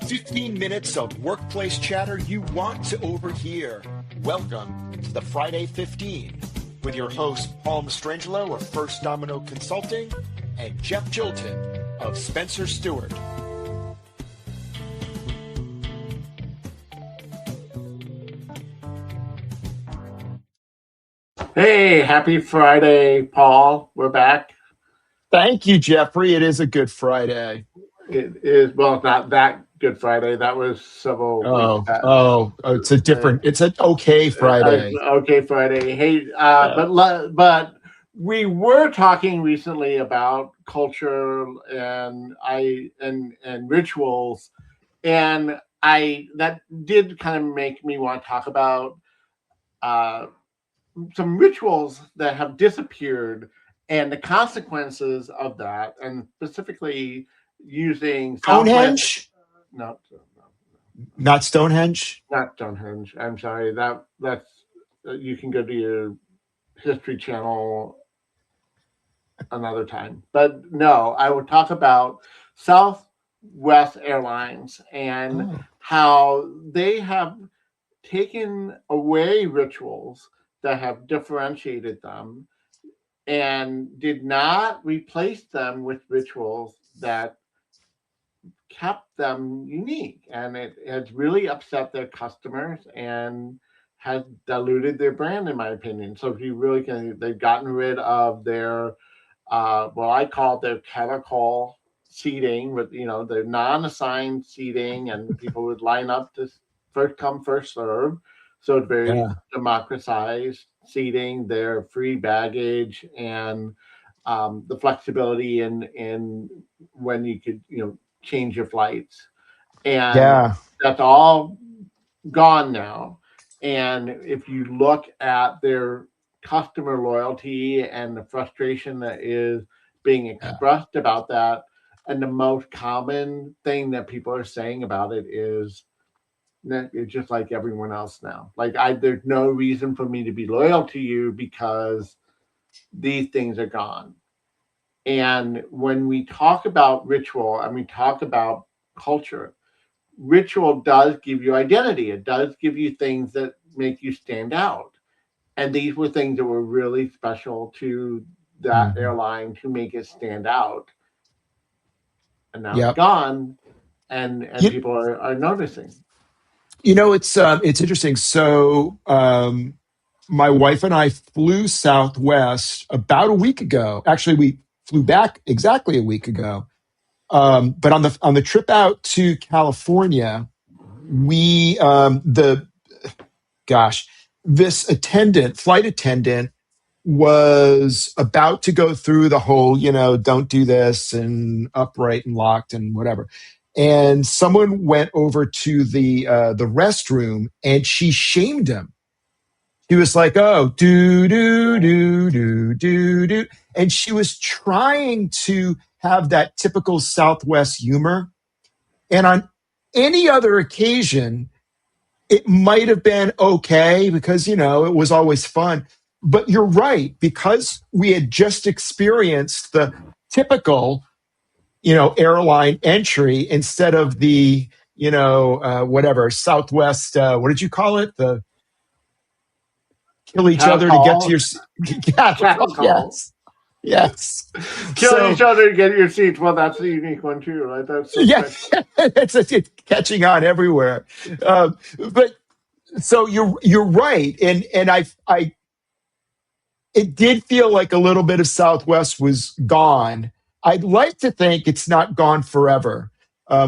15 minutes of workplace chatter you want to overhear. Welcome to the Friday 15 with your host Paul Mastrangelo of First Domino Consulting and Jeff Chilton of Spencer Stewart. Hey, happy Friday, Paul. We're back. Thank you, Jeffrey. It is a good Friday. It is, well, not that Good Friday. That was several weeks back. It's a different, it's an okay Friday. Okay, Friday. Hey, but we were talking recently about culture and rituals, and that did kind of make me want to talk about some rituals that have disappeared and the consequences of that, and specifically using Stonehenge? No, Not Stonehenge? not Stonehenge. I'm sorry. That's you can go to your History Channel another time. But no, I would talk about Southwest Airlines and how they have taken away rituals that have differentiated them and did not replace them with rituals that kept them unique. And it has really upset their customers and has diluted their brand, in my opinion. So if you really can, they've gotten rid of their, what I call their catacall seating with, their non-assigned seating, and people would line up to first come, first serve. So it's very democratized seating, their free baggage, and the flexibility in when you could, change your flights. And that's all gone now. And if you look at their customer loyalty and the frustration that is being expressed about that, and the most common thing that people are saying about it is, it's just like everyone else now. Like, there's no reason for me to be loyal to you because these things are gone. And when we talk about ritual and we talk about culture, ritual does give you identity. It does give you things that make you stand out. And these were things that were really special to that airline to make it stand out. And now it's gone, and people are noticing. It's interesting. So my wife and I flew Southwest about a week ago. Actually, we flew back exactly a week ago. But on the trip out to California, we this flight attendant was about to go through the whole, don't do this and upright and locked and whatever. And someone went over to the restroom and she shamed him. He was like, "Oh, do." And she was trying to have that typical Southwest humor. And on any other occasion, it might have been okay because, it was always fun. But you're right, because we had just experienced the typical, airline entry instead of the, whatever, Southwest, what did you call it? The kill each other to get to your yes. Kill each other to get your seats. Well, that's a unique one too, right? That's it's catching on everywhere. But so you're right, and I it did feel like a little bit of Southwest was gone. I'd like to think it's not gone forever.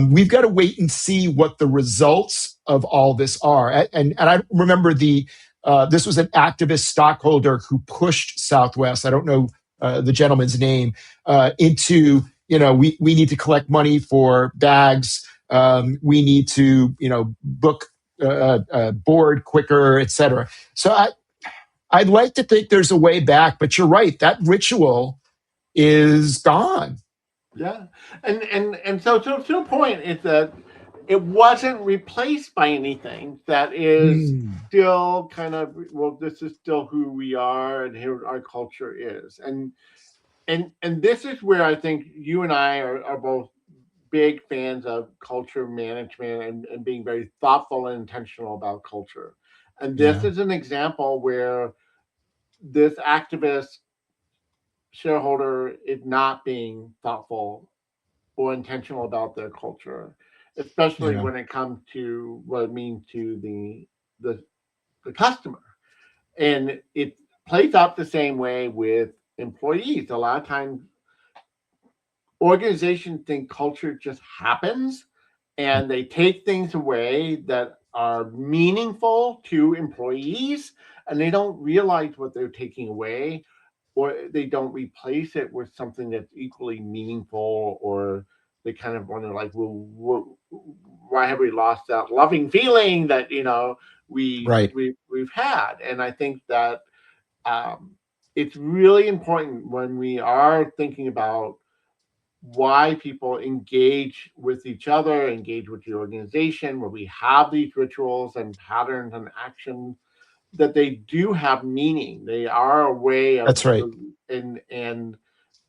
We've got to wait and see what the results of all this are. And I remember this was an activist stockholder who pushed Southwest. I don't know the gentleman's name into, we need to collect money for bags. We need to, book board quicker, et cetera. So I'd like to think there's a way back, but you're right. That ritual is gone. Yeah. And so to a point is that it wasn't replaced by anything that is still kind of, well, this is still who we are and here our culture is. And this is where I think you and I are both big fans of culture management and being very thoughtful and intentional about culture. And this Yeah. is an example where this activist shareholder is not being thoughtful or intentional about their culture, especially Yeah. when it comes to what it means to the, the customer. And it plays out the same way with employees. A lot of times organizations think culture just happens and they take things away that are meaningful to employees and they don't realize what they're taking away, or they don't replace it with something that's equally meaningful, or they kind of wonder like, well, why have we lost that loving feeling that Right. we've had. And I think that um, it's really important when we are thinking about why people engage with each other, engage with the organization, where we have these rituals and patterns and actions, that they do have meaning. They are a way of That's right. and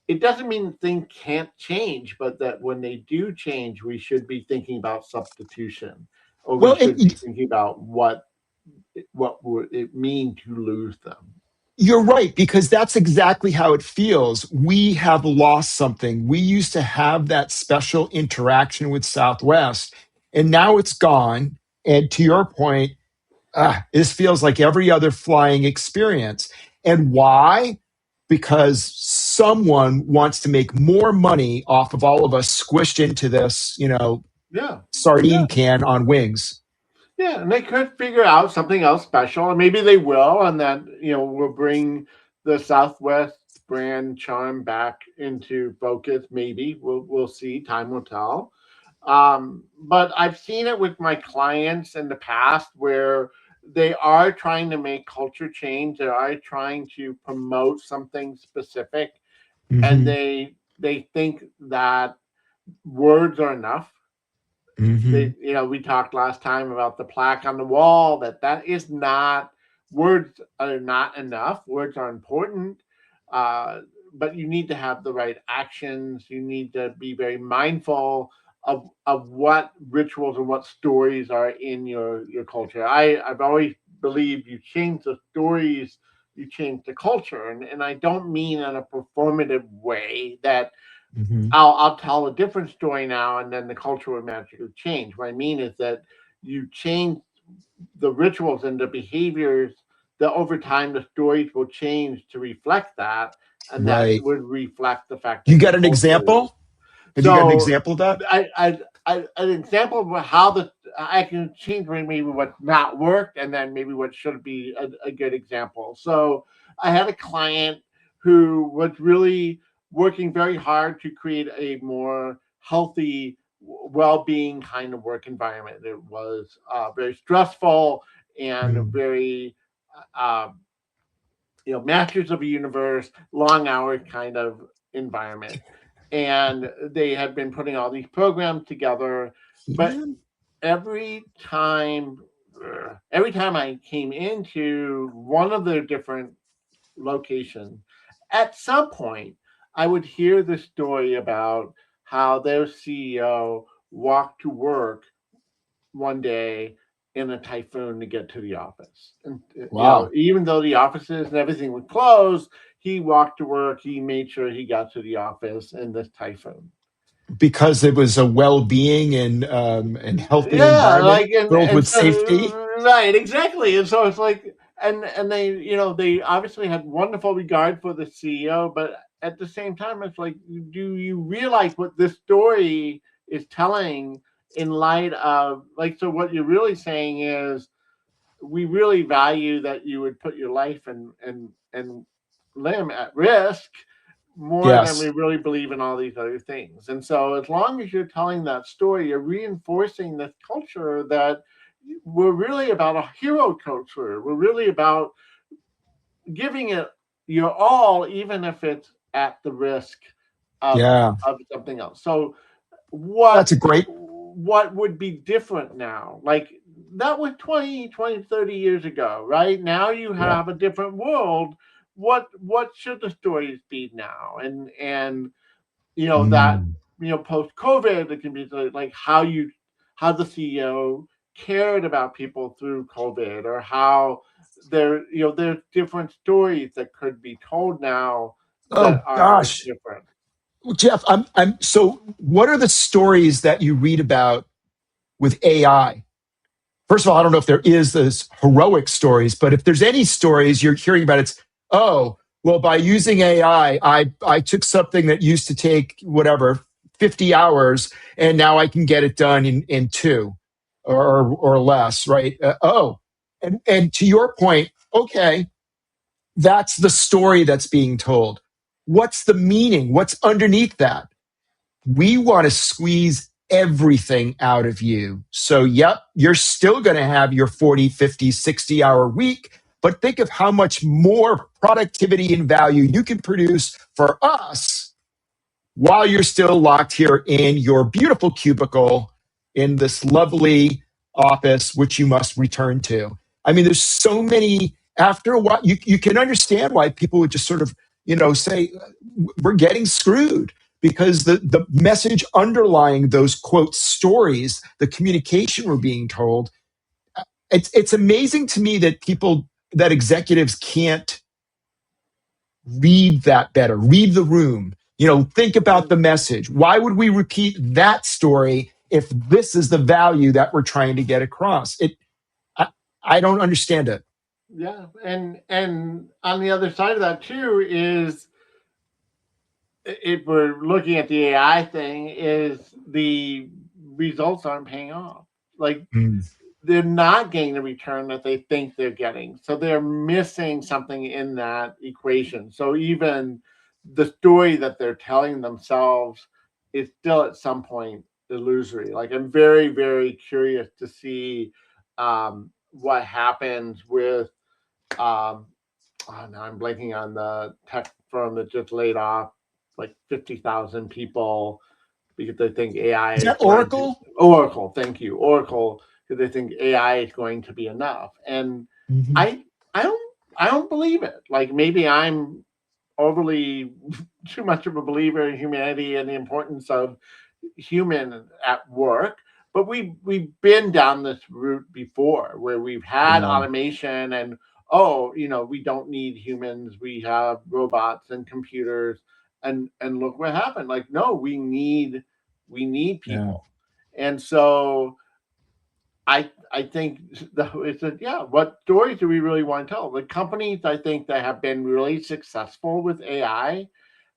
it doesn't mean things can't change, but that when they do change, we should be thinking about substitution, or we Well, should be thinking about what would it mean to lose them. you're right, because that's exactly how it feels. We have lost something. We used to have that special interaction with Southwest, and now it's gone. And to your point, this feels like every other flying experience. And why? Because someone wants to make more money off of all of us squished into this, Yeah, yeah. sardine can on wings. Yeah, and they could figure out something else special, and maybe they will, and then we'll bring the Southwest brand charm back into focus. Maybe we'll see. Time will tell. But I've seen it with my clients in the past where they are trying to make culture change. They are trying to promote something specific, and Hmm. they think that words are enough. Hmm. We talked last time about the plaque on the wall, that is not, words are not enough. Words are important, uh, but you need to have the right actions. You need to be very mindful of what rituals and what stories are in your culture. I've always believed you change the stories, you change the culture, and I don't mean in a performative way that Hmm. I'll tell a different story now, and then the culture will magically change. What I mean is that you change the rituals and the behaviors. That over time the stories will change to reflect that, and that Right. would reflect the fact You that your got an culture. example? Have you got an So example of that? an example of how I can change maybe what not worked, and then maybe what should be a good example. So I had a client who was really working very hard to create a more healthy, well-being kind of work environment. It was very stressful and Mm. very uh, masters of the universe, long hour kind of environment. And they had been putting all these programs together, but Yeah. every time every time I came into one of their different locations, at some point I would hear the story about how their CEO walked to work one day in a typhoon to get to the office. And Wow. even though the offices and everything were closed, he walked to work. He made sure he got to the office in this typhoon. Because it was a well-being and healthy Yeah, environment like and filled and with so safety. right, exactly. And so it's like, and they they obviously had wonderful regard for the CEO, but at the same time, it's like, do you realize what this story is telling in light of, like, so what you're really saying is we really value that you would put your life and limb at risk more than we Yes. really believe in all these other things. And so as long as you're telling that story, you're reinforcing this culture that we're really about a hero culture. We're really about giving it your all, even if it's at the risk of Yeah. something else. So That's a great. what would be different now? Like, that was 20, 20, 30 years ago, right? Now you Yeah. have a different world. What should the stories be now? And that Mm. post COVID, it can be like how the CEO cared about people through COVID, or how there's different stories that could be told now that Oh are gosh. different. Well, Jeff, I'm so what are the stories that you read about with AI? First of all, I don't know if there is those heroic stories, but if there's any stories you're hearing about, it's, oh, well, by using AI, I took something that used to take whatever 50 hours, and now I can get it done in two or less, right? And to your point, okay, that's the story that's being told. What's the meaning? What's underneath that? We want to squeeze everything out of you. So, yep, you're still going to have your 40, 50, 60-hour week, but think of how much more productivity and value you can produce for us while you're still locked here in your beautiful cubicle in this lovely office, which you must return to. I mean, there's so many, after a while, you can understand why people would just sort of, say, we're getting screwed because the message underlying those quote stories, the communication we're being told, it's amazing to me that that executives can't read that better, read the room, think about the message. Why would we repeat that story if this is the value that we're trying to get across? I, I don't understand it. Yeah, and on the other side of that too is, if we're looking at the AI thing, is the results aren't paying off. Like, Mm, they're not getting the return that they think they're getting. So they're missing something in that equation. So even the story that they're telling themselves is still at some point illusory. Like, I'm very, very curious to see what happens with now I'm blanking on the tech firm that just laid off like 50,000 people because they think AI is is that going to Oracle? Oracle. Thank you, Oracle, because they think AI is going to be enough. And Mhm. I I don't I don't believe it. Like, maybe I'm overly too much of a believer in humanity and the importance of human at work. But we've been down this route before, where we've had Yeah. automation, and oh, we don't need humans. We have robots and computers, and look what happened. Like, no, we need Yeah. people. And so I think it's yeah. What stories do we really want to tell? The companies, I think, that have been really successful with AI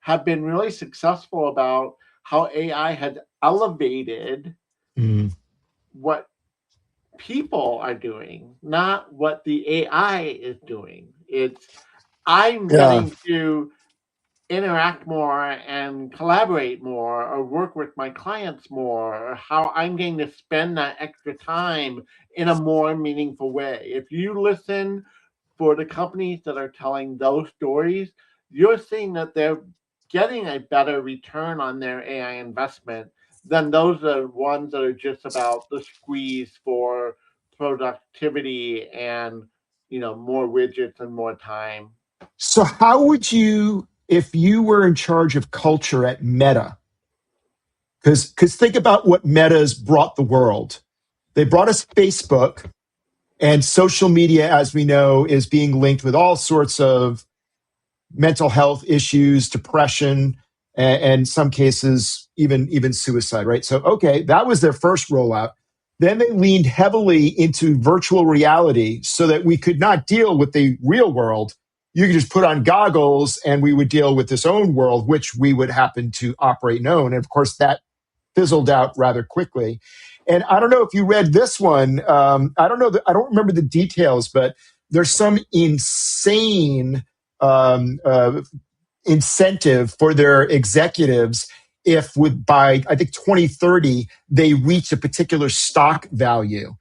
have been really successful about how AI has elevated Mm, what people are doing, not what the AI is doing. It's, I'm yeah. getting to interact more and collaborate more, or work with my clients more, or how I'm going to spend that extra time in a more meaningful way. If you listen for the companies that are telling those stories, you're seeing that they're getting a better return on their AI investment than those are ones that are just about the squeeze for productivity and more widgets and more time. So, how would you, if you were in charge of culture at Meta, because think about what Meta has brought the world. They brought us Facebook, and social media, as we know, is being linked with all sorts of mental health issues, depression, and some cases even suicide. Right. So, okay, that was their first rollout. Then they leaned heavily into virtual reality so that we could not deal with the real world. You could just put on goggles and we would deal with this own world, which we would happen to operate and own. And of course, that fizzled out rather quickly. And I don't know if you read this one. I don't know. I don't remember the details, but there's some insane incentive for their executives if with by I think 2030 they reach a particular stock value.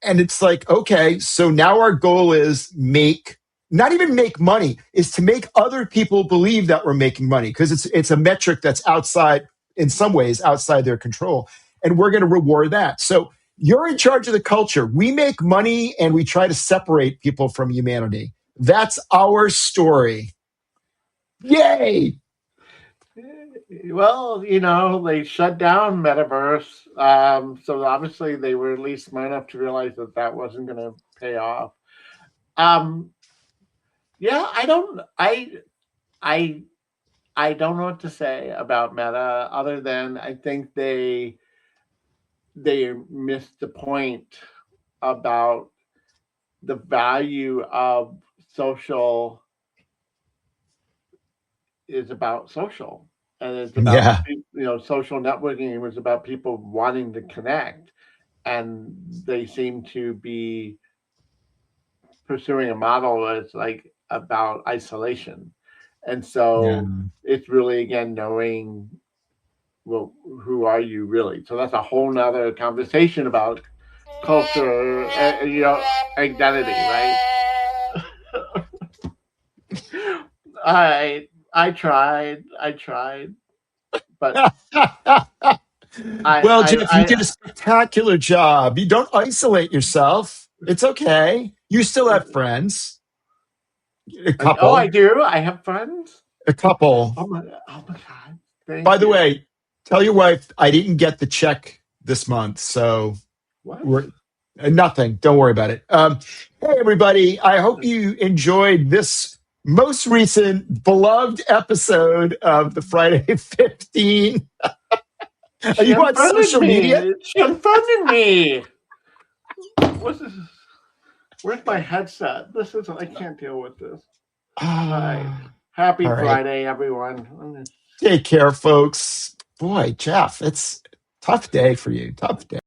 And it's like, okay, so now our goal is not even make money, is to make other people believe that we're making money because it's a metric that's outside, in some ways, outside their control. And we're going to reward that. So you're in charge of the culture. We make money and we try to separate people from humanity. That's our story. Yay. Well, they shut down Metaverse. So obviously they were at least smart enough to realize that that wasn't going to pay off. Um, yeah, I, I don't know what to say about Meta other than I think they missed the point about the value of social is about social, and it's about Yeah. social networking. It was about people wanting to connect, and they seem to be pursuing a model that's like about isolation, and Yeah. so it's really again knowing, well, who are you really? So that's a whole nother conversation about culture, identity, right? I tried, but I, Well, I, Jeff, you did I, a spectacular job. You don't isolate yourself. It's okay. You still have friends. A I couple. do. I have friends. A couple. Oh my God! By Thank the you. way, tell your wife I didn't get the check this month, so What? we're nothing. Don't worry about it. Hey, everybody! I hope you enjoyed this most recent beloved episode of the Friday 15. Are She you on unfriended social media? me. She unfriended me. What's this? Where's my headset? This is. I can't deal with this. All right. Ah, Happy all right. Friday, everyone. Take care, folks. Boy, Jeff, it's a tough day for you. Tough day.